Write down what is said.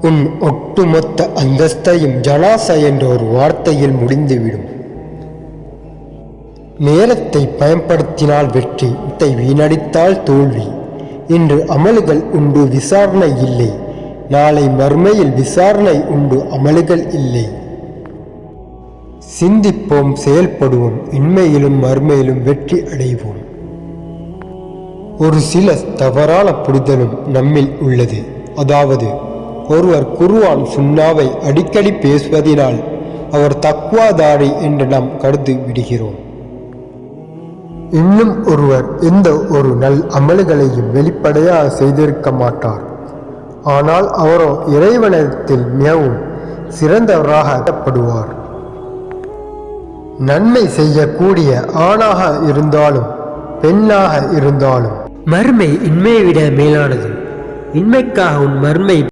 உன் ஒட்டுமொத்த அந்தஸ்தையும் ஜனாசா என்ற ஒரு வார்த்தையில் முடிந்துவிடும். நேரத்தை பயன்படுத்தினால் வெற்றி, வீணடித்தால் தோல்வி. இன்று அமல்கள் உண்டு, விசாரணை இல்லை. நாளை மறுமையில் விசாரணை உண்டு, அமல்கள் இல்லை. சிந்திப்போம், செயல்படுவோம், இன்மையிலும் மறுமையிலும் வெற்றி அடைவோம். ஒரு சில தவறான புரிதலும் நம்மில் உள்ளது. அதாவது, ஒருவர் குர்ஆன் சுன்னாவை அடிக்கடி பேசுவதினால் அவர் தக்வாதாரி என்று நாம் கருதி விடுகிறோம். இன்னும் ஒருவர் எந்த ஒரு நல் அமல்களையும் வெளிப்படையாக செய்திருக்க மாட்டார். ஆனால் அவரோ இறைவனிடத்தில் மிகவும் சிறந்தவராக கருதப்படுவார். நன்மை செய்யக்கூடிய ஆணாக இருந்தாலும் பெண்ணாக இருந்தாலும் மறுமை இன்மையை விட மேலானது. இன்மைக்காக உன் மறுமை